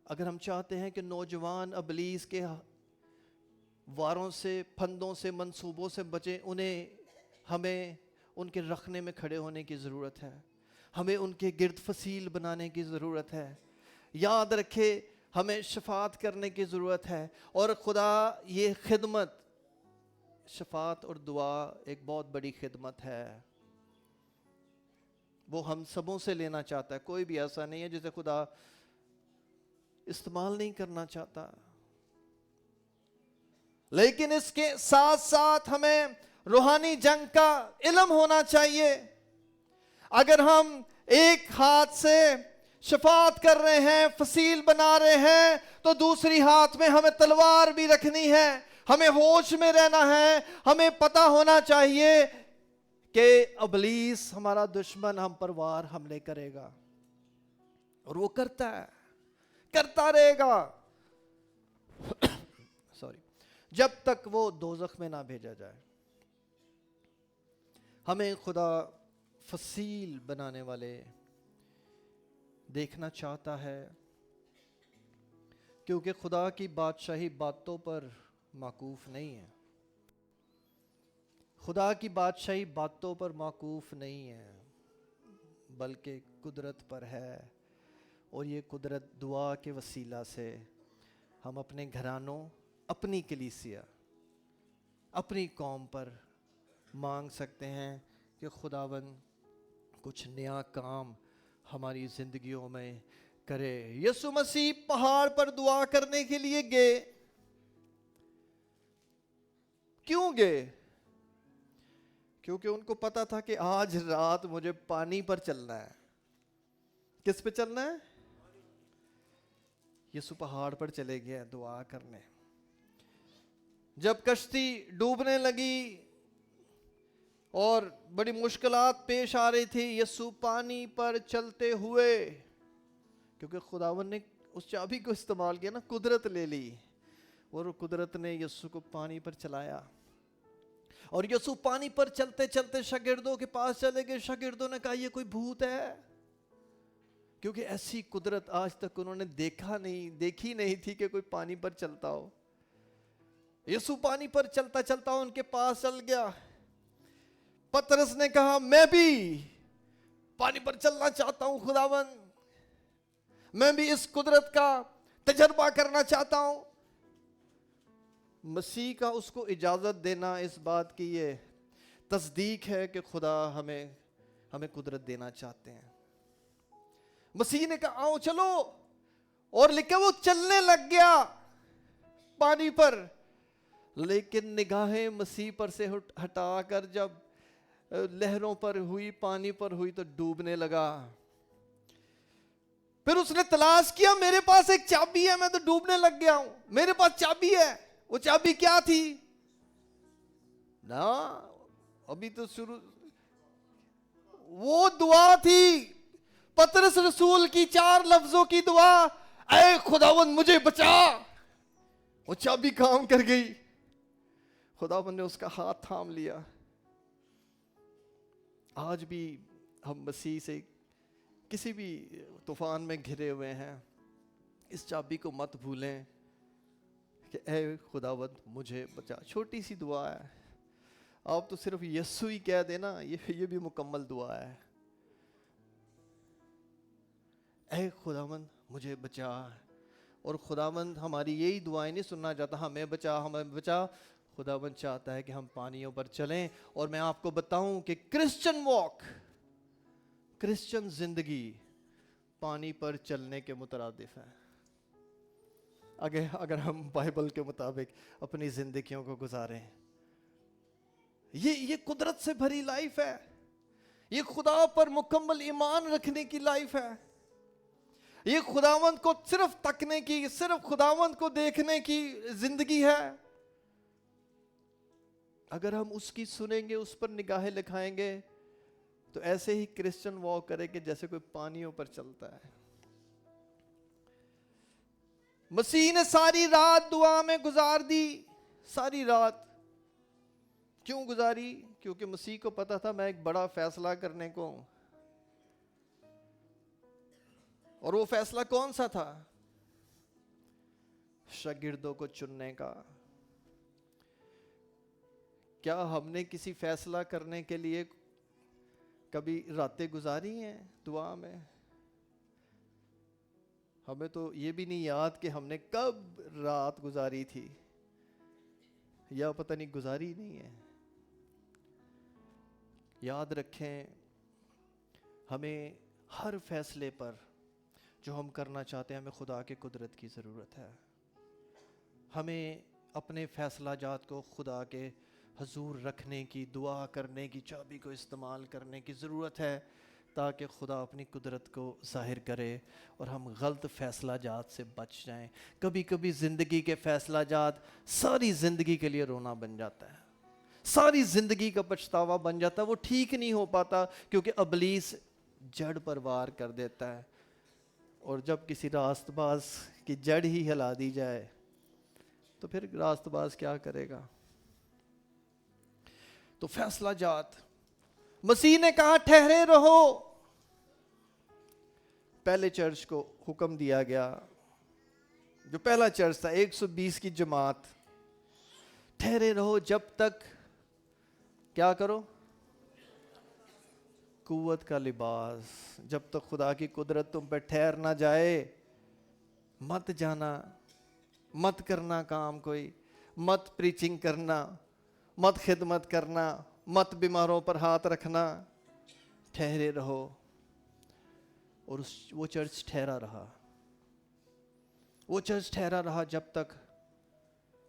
اگر ہم چاہتے ہیں کہ نوجوان ابلیس کے واروں سے, پھندوں سے, منصوبوں سے بچیں, ہمیں ان کے رکھنے میں کھڑے ہونے کی ضرورت ہے. ہمیں ان کے گرد فصیل بنانے کی ضرورت ہے. یاد رکھے ہمیں شفاعت کرنے کی ضرورت ہے. اور خدا یہ خدمت, شفاعت اور دعا ایک بہت بڑی خدمت ہے, وہ ہم سبوں سے لینا چاہتا ہے. کوئی بھی ایسا نہیں ہے جسے خدا استعمال نہیں کرنا چاہتا. لیکن اس کے ساتھ ساتھ ہمیں روحانی جنگ کا علم ہونا چاہیے. اگر ہم ایک ہاتھ سے شفاعت کر رہے ہیں, فصیل بنا رہے ہیں, تو دوسری ہاتھ میں ہمیں تلوار بھی رکھنی ہے. ہمیں ہوش میں رہنا ہے. ہمیں پتہ ہونا چاہیے کہ ابلیس ہمارا دشمن ہم پر وار حملے کرے گا, اور وہ کرتا ہے, کرتا رہے گا جب تک وہ دوزخ میں نہ بھیجا جائے. ہمیں خدا فصیل بنانے والے دیکھنا چاہتا ہے, کیونکہ خدا کی بادشاہی باتوں پر موقوف نہیں ہے. خدا کی بادشاہی باتوں پر موقوف نہیں ہے, بلکہ قدرت پر ہے. اور یہ قدرت دعا کے وسیلہ سے ہم اپنے گھرانوں, اپنی کلیسیا, اپنی قوم پر مانگ سکتے ہیں کہ خداوند کچھ نیا کام ہماری زندگیوں میں کرے. یسوع مسیح پہاڑ پر دعا کرنے کے لیے گئے. کیوں گئے؟ کیونکہ ان کو پتا تھا کہ آج رات مجھے پانی پر چلنا ہے. کس پہ چلنا ہے؟ یسوع پہاڑ پر چلے گئے دعا کرنے. جب کشتی ڈوبنے لگی اور بڑی مشکلات پیش آ رہی تھی, یسوع پانی پر چلتے ہوئے, کیونکہ خداوند نے اس چابی کو استعمال کیا نا, قدرت لے لی, اور قدرت نے یسوع کو پانی پر چلایا. اور یسوع پانی پر چلتے چلتے شاگردوں کے پاس چلے گئے. شاگردوں نے کہا یہ کوئی بھوت ہے, کیونکہ ایسی قدرت آج تک انہوں نے دیکھی نہیں تھی کہ کوئی پانی پر چلتا ہو. یسوع پانی پر چلتا چلتا ان کے پاس چل گیا. پترس نے کہا میں بھی پانی پر چلنا چاہتا ہوں خداوند, میں بھی اس قدرت کا تجربہ کرنا چاہتا ہوں. مسیح کا اس کو اجازت دینا اس بات کی یہ تصدیق ہے کہ خدا ہمیں قدرت دینا چاہتے ہیں. مسیح نے کہا آؤ چلو, اور لکھا وہ چلنے لگ گیا. پانی پر، لیکن نگاہیں مسیح پر سے ہٹا کر جب لہروں پر ہوئی، پانی پر ہوئی تو ڈوبنے لگا۔ پھر اس نے تلاش کیا، میرے پاس ایک چابی ہے، میں تو ڈوبنے لگ گیا ہوں، میرے پاس چابی ہے۔ وہ چابی کیا تھی؟ نا ابھی تو شروع، وہ دعا تھی پطرس رسول کی 4 لفظوں کی دعا، اے خداوند مجھے بچا۔ وہ چابی کام کر گئی، خداوند نے اس کا ہاتھ تھام لیا۔ آج بھی ہم مسیح سے کسی بھی طوفان میں گھرے ہوئے ہیں، اس چابی کو مت بھولیں کہ اے خداوند مجھے بچا۔ چھوٹی سی دعا ہے، آپ تو صرف یسوع ہی کہہ دینا، یہ بھی مکمل دعا ہے۔ اے خداوند مجھے بچا، اور خداوند ہماری یہی دعائیں نہیں سننا چاہتا، ہمیں بچا ہمیں بچا۔ خداوند چاہتا ہے کہ ہم پانیوں پر چلیں، اور میں آپ کو بتاؤں کہ کرسچن واک، کرسچن زندگی پانی پر چلنے کے مترادف ہے۔ اگر ہم بائبل کے مطابق اپنی زندگیوں کو گزاریں، یہ قدرت سے بھری لائف ہے، یہ خدا پر مکمل ایمان رکھنے کی لائف ہے، یہ خداوند کو صرف تکنے کی، صرف خداوند کو دیکھنے کی زندگی ہے۔ اگر ہم اس کی سنیں گے، اس پر نگاہیں لکھائیں گے، تو ایسے ہی کرسچن واک کرے کہ جیسے کوئی پانیوں پر چلتا ہے۔ مسیح نے ساری رات دعا میں گزار دی، ساری رات۔ کیوں گزاری؟ کیونکہ مسیح کو پتا تھا میں ایک بڑا فیصلہ کرنے کو ہوں۔ اور وہ فیصلہ کون سا تھا؟ شاگردوں کو چننے کا۔ کیا ہم نے کسی فیصلہ کرنے کے لیے کبھی راتیں گزاری ہیں دعا میں؟ ہمیں تو یہ بھی نہیں یاد کہ ہم نے کب رات گزاری تھی، یا پتہ نہیں گزاری نہیں ہے۔ یاد رکھیں، ہمیں ہر فیصلے پر جو ہم کرنا چاہتے ہیں، ہمیں خدا کے قدرت کی ضرورت ہے۔ ہمیں اپنے فیصلہ جات کو خدا کے حضور رکھنے کی، دعا کرنے کی چابی کو استعمال کرنے کی ضرورت ہے، تاکہ خدا اپنی قدرت کو ظاہر کرے اور ہم غلط فیصلہ جات سے بچ جائیں۔ کبھی کبھی زندگی کے فیصلہ جات ساری زندگی کے لیے رونا بن جاتا ہے، ساری زندگی کا پچھتاوا بن جاتا ہے، وہ ٹھیک نہیں ہو پاتا، کیونکہ ابلیس جڑ پر وار کر دیتا ہے۔ اور جب کسی راست باز کی جڑ ہی ہلا دی جائے تو پھر راست باز کیا کرے گا؟ تو فیصلہ جات، مسیح نے کہا ٹھہرے رہو۔ پہلے چرچ کو حکم دیا گیا، جو پہلا چرچ تھا 120 کی جماعت، ٹھہرے رہو جب تک کیا کرو؟ قوت کا لباس، جب تک خدا کی قدرت تم پہ ٹھہر نہ جائے مت جانا، مت کرنا کام کوئی، مت پریچنگ کرنا، مت خدمت کرنا، مت بیماروں پر ہاتھ رکھنا، ٹھہرے رہو۔ اور وہ چرچ ٹھہرا رہا، وہ چرچ ٹھہرا رہا جب تک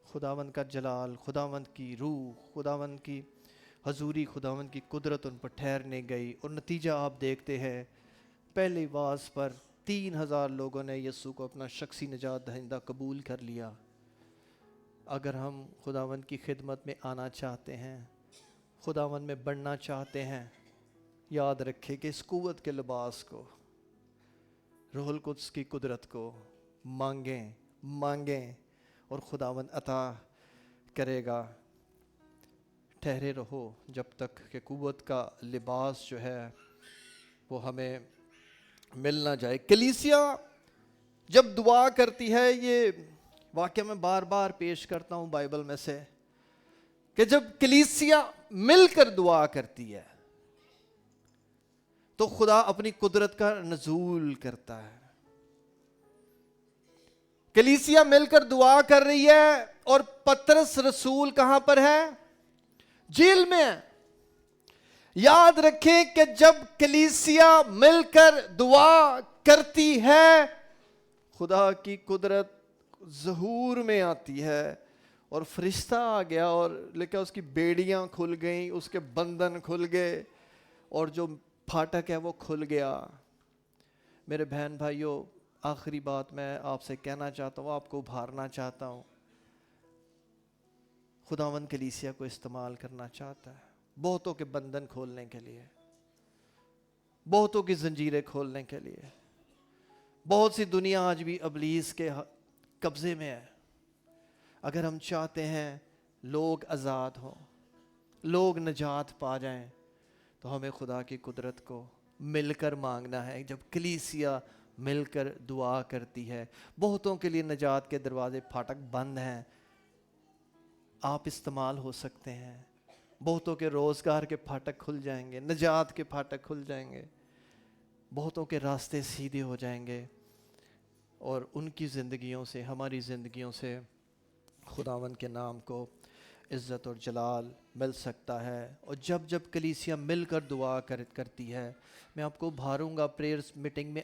خداوند کا جلال، خداوند کی روح، خداوند کی حضوری، خداوند کی قدرت ان پر ٹھہرنے گئی۔ اور نتیجہ آپ دیکھتے ہیں، پہلی واز پر 3000 لوگوں نے یسوع کو اپنا شخصی نجات دہندہ قبول کر لیا۔ اگر ہم خداوند کی خدمت میں آنا چاہتے ہیں، خداوند میں بڑھنا چاہتے ہیں، یاد رکھیں کہ اس قوت کے لباس کو، روح القدس کی قدرت کو مانگیں اور خداوند عطا کرے گا۔ ٹھہرے رہو جب تک کہ قوت کا لباس جو ہے وہ ہمیں مل نہ جائے۔ کلیسیا جب دعا کرتی ہے، یہ واقعہ میں بار بار پیش کرتا ہوں بائبل میں سے، کہ جب کلیسیا مل کر دعا کرتی ہے تو خدا اپنی قدرت کا نزول کرتا ہے۔ کلیسیا مل کر دعا کر رہی ہے اور پطرس رسول کہاں پر ہے؟ جیل میں ہے۔ یاد رکھیں کہ جب کلیسیا مل کر دعا کرتی ہے، خدا کی قدرت، ظہور میں آتی ہے اور فرشتہ آ گیا اور لیکن اس کی بیڑیاں کھل گئیں, اس کے بندھن کھل گئے اور جو پھاٹک ہے وہ کھل گیا. میرے بہن بھائیوں, آخری بات میں آپ سے کہنا چاہتا ہوں, آپ کو ابھارنا چاہتا ہوں. خداوند کلیسیا کو استعمال کرنا چاہتا ہے بہتوں کے بندھن کھولنے کے لیے, بہتوں کی زنجیریں کھولنے کے لیے. بہت سی دنیا آج بھی ابلیس کے قبضے میں ہے. اگر ہم چاہتے ہیں لوگ آزاد ہوں, لوگ نجات پا جائیں, تو ہمیں خدا کی قدرت کو مل کر مانگنا ہے. جب کلیسیا مل کر دعا کرتی ہے, بہتوں کے لیے نجات کے دروازے پھاٹک بند ہیں, آپ استعمال ہو سکتے ہیں. بہتوں کے روزگار کے پھاٹک کھل جائیں گے, نجات کے پھاٹک کھل جائیں گے, بہتوں کے راستے سیدھے ہو جائیں گے, اور ان کی زندگیوں سے, ہماری زندگیوں سے خداوند کے نام کو عزت اور جلال مل سکتا ہے. اور جب جب کلیسیا مل کر دعا کرتی ہے, میں آپ کو ابھاروں گا, پریئرز میٹنگ میں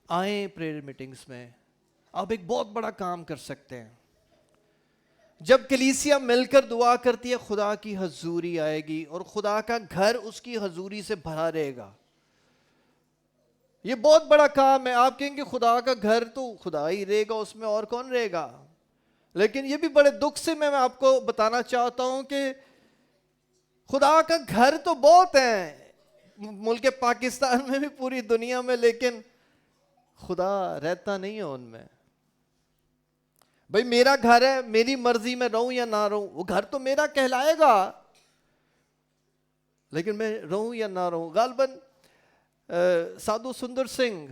آئیں پریئر میٹنگز میں. آپ ایک بہت بڑا کام کر سکتے ہیں. جب کلیسیا مل کر دعا کرتی ہے, خدا کی حضوری آئے گی اور خدا کا گھر اس کی حضوری سے بھرا رہے گا. یہ بہت بڑا کام ہے. آپ کہیں گے خدا کا گھر تو خدا ہی رہے گا, اس میں اور کون رہے گا؟ لیکن یہ بھی بڑے دکھ سے میں آپ کو بتانا چاہتا ہوں کہ خدا کا گھر تو بہت ہیں ملک پاکستان میں بھی, پوری دنیا میں, لیکن خدا رہتا نہیں ہے ان میں. بھئی میرا گھر ہے, میری مرضی میں رہوں یا نہ رہوں, وہ گھر تو میرا کہلائے گا, لیکن میں رہوں یا نہ رہوں. غالباً سادھو سندر سنگھ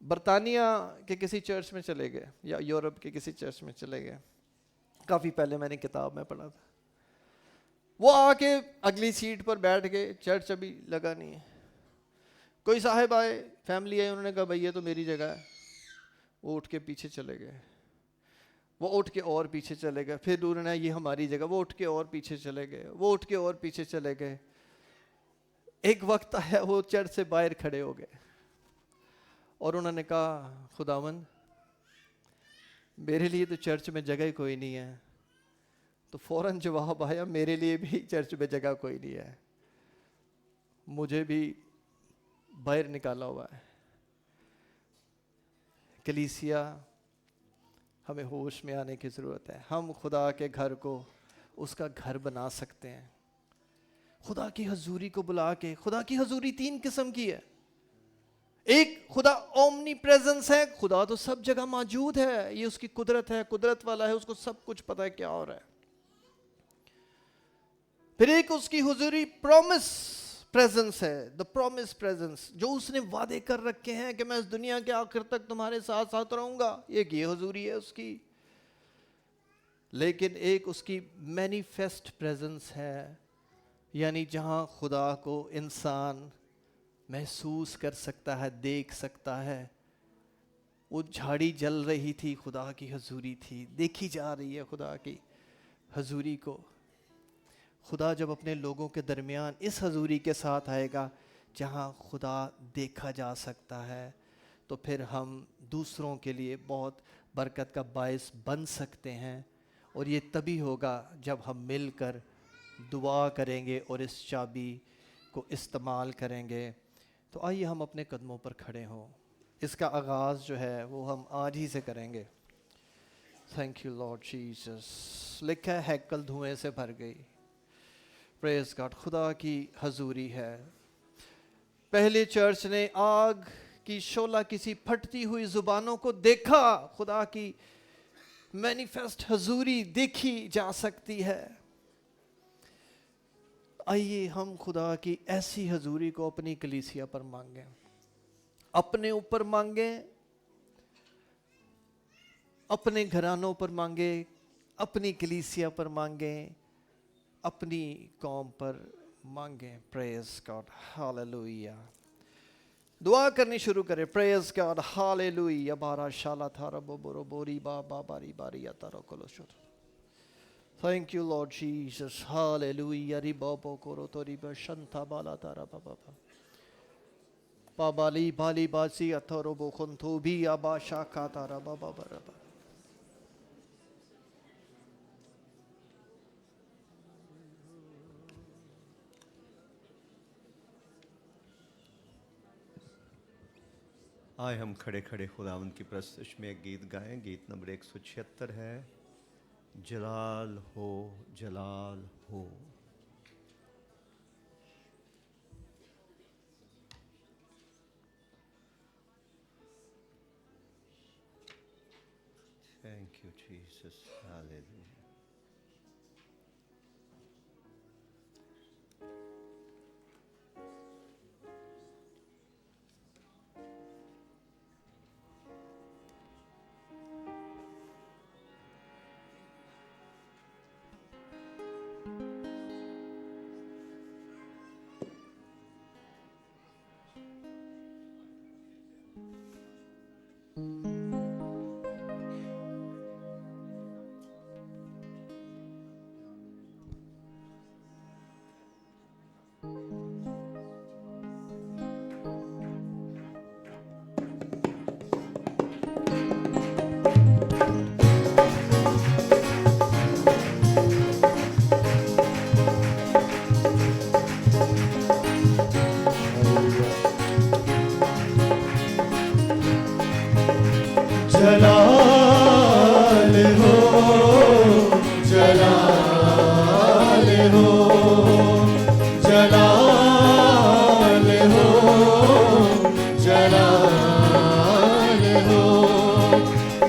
برطانیہ کے کسی چرچ میں چلے گئے یا یورپ کے کسی چرچ میں چلے گئے. کافی پہلے میں نے کتاب میں پڑھا تھا. وہ آ کے اگلی سیٹ پر بیٹھ گئے, چرچ ابھی لگا نہیں ہے. کوئی صاحب آئے, فیملی آئے, انہوں نے کہا بھئی یہ تو میری جگہ ہے. وہ اٹھ کے پیچھے چلے گئے, وہ اٹھ کے اور پیچھے چلے گئے. پھر انہوں نے یہ ہماری جگہ, وہ اٹھ کے اور پیچھے چلے گئے, وہ اٹھ کے اور پیچھے چلے گئے. ایک وقت آیا وہ چرچ سے باہر کھڑے ہو گئے اور انہوں نے کہا خداوند میرے لیے تو چرچ میں جگہ ہی کوئی نہیں ہے. تو فوراً جواب آیا, میرے لیے بھی چرچ میں جگہ کوئی نہیں ہے, مجھے بھی باہر نکالا ہوا ہے. کلیسیا ہمیں ہوش میں آنے کی ضرورت ہے. ہم خدا کے گھر کو اس کا گھر بنا سکتے ہیں. خدا کی حضوری کو بلا کے, خدا کی حضوری 3 قسم کی ہے. ایک خدا اومنی پریزنس ہے, خدا تو سب جگہ موجود ہے, یہ اس کی قدرت ہے, قدرت والا ہے, اس کو سب کچھ پتہ ہے کیا ہو رہا ہے. پھر ایک اس کی حضوری پرومس پریزنس ہے, دا پرومس پریزنس, جو اس نے وعدے کر رکھے ہیں کہ میں اس دنیا کے آخر تک تمہارے ساتھ ساتھ رہوں گا. ایک یہ حضوری ہے اس کی. لیکن ایک اس کی مینیفیسٹ پریزنس ہے, یعنی جہاں خدا کو انسان محسوس کر سکتا ہے, دیکھ سکتا ہے. وہ جھاڑی جل رہی تھی, خدا کی حضوری تھی, دیکھی جا رہی ہے خدا کی حضوری کو. خدا جب اپنے لوگوں کے درمیان اس حضوری کے ساتھ آئے گا جہاں خدا دیکھا جا سکتا ہے, تو پھر ہم دوسروں کے لیے بہت برکت کا باعث بن سکتے ہیں. اور یہ تبھی ہوگا جب ہم مل کر دعا کریں گے اور اس چابی کو استعمال کریں گے. تو آئیے ہم اپنے قدموں پر کھڑے ہوں. اس کا آغاز جو ہے وہ ہم آج ہی سے کریں گے. Thank you lord Jesus. لکھا ہے ہیکل دھوئیں سے بھر گئی. پریز گاڈ. خدا کی حضوری ہے. پہلے چرچ نے آگ کی شعلہ کسی پھٹتی ہوئی زبانوں کو دیکھا. خدا کی مینیفیسٹ حضوری دیکھی جا سکتی ہے. آئیے ہم خدا کی ایسی حضوری کو اپنی کلیسیا پر مانگیں, اپنے اوپر مانگیں, اپنے گھرانوں پر مانگیں, اپنی کلیسیا پر مانگیں, اپنی قوم پر مانگیں. پریز گاڈ. ہاللویا. دعا کرنی شروع کریں. پریز گاڈ. ہاللویا. بارا شالا تھارا بورو بوری بابا باری باری تارو کلو شر. Thank you, Lord Jesus. Hallelujah. Ribobo koro tori ba shanta bala tara ba ba ba. Babali bali basi atorobo khuntubi abasha katara baba baraba. آئے ہم کھڑے کھڑے خداوند کی پرستش میں ایک گیت گائیں. گیت نمبر 176 ہے. جلال ہو جلال ہو. Thank you, Jesus. Hallelujah. جلال ہو جلال ہو جلال ہو جلال ہو.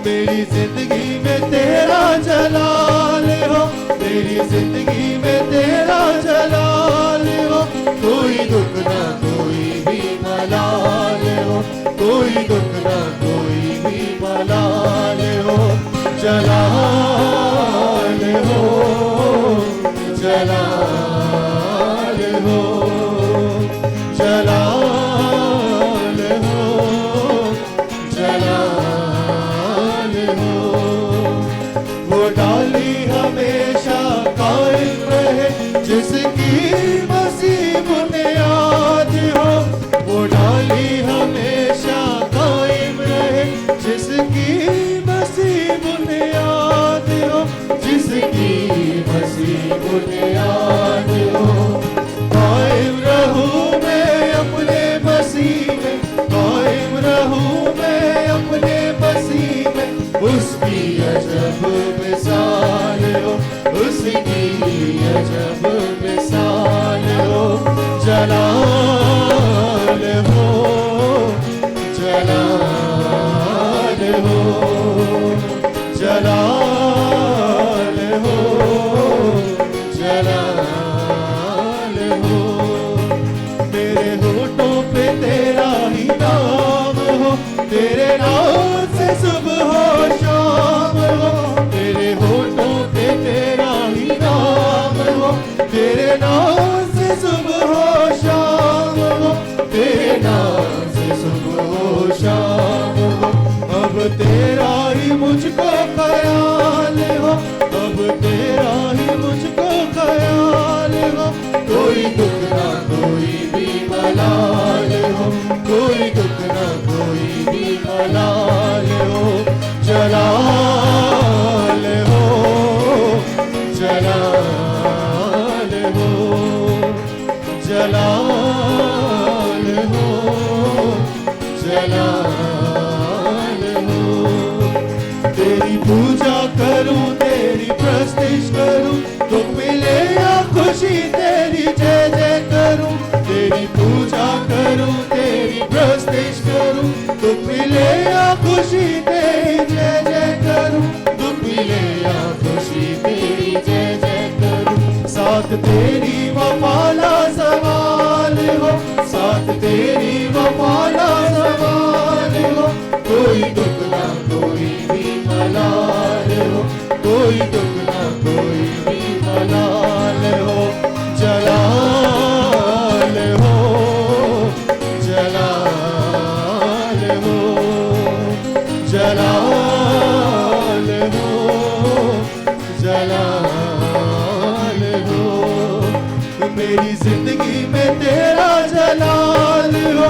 میری زندگی میں تیرا جلال ہو. میری زندگی میں تیرا جلال ہو. کوئی دکھ نہ کوئی بھی ملال ہو. کوئی دکھ نہ کوئی بھی ملال ہو. جلال ہو جلال ہو جلال ہو جلال ہو. وہ ڈالی ہمیشہ قائم رہے جس کی مسیح بنیاد ہو. وہ ڈالی ہمیشہ قائم رہے جس کی مسیح بنیاد ہو. جس کی مسیح بنیاد ہو. قائم رہوں میں اپنے مسیح میں. قائم رہوں میں اپنے مسیح میں. اس کی عجب مثال ہو. اس کی عجب مثال ہو. جلال ہو جلال ہو جلال ہو جلال ہو. میرے ہونٹوں پہ تیرا ہی نام ہو. تیرے نام سے صبح و شام ہو. میرے ہونٹوں پہ تیرا ہی نام ہو. تیرے نام سے صبح و شام ہو. تیرے نام سے صبح و شام ہو. اب تیرا ہی مجھ کو خیال ہو. اب تیرا ہی مجھ کو خیال ہو. کوئی دکھ نہ کوئی بھی ملال ہو. کوئی دکھ نہ کوئی بھی ملال ہو. جلال ہو جلال ہو جلال ہو جلال ہو. تیری پوجا کروں تیری پرستش کروں تو ملے یا خوشی تیری جے جے کروں. تیری پوجا کروں تیری پرستش کروں تو ملے یا خوشی تیری جے جے کروں. تو ملے یا خوشی تیری جے جے کروں. ساتھ تیری وفالا سوال ہو. ساتھ تیری وفالا سوال ہو. کوئی دکھ نہ کوئی بھی ملال ہو. کوئی دکھ نہ کوئی بھی ملال ہو. جلال ہو جلال ہو جلال ہو جلال ہو. میری زندگی میں تیرا جلال ہو.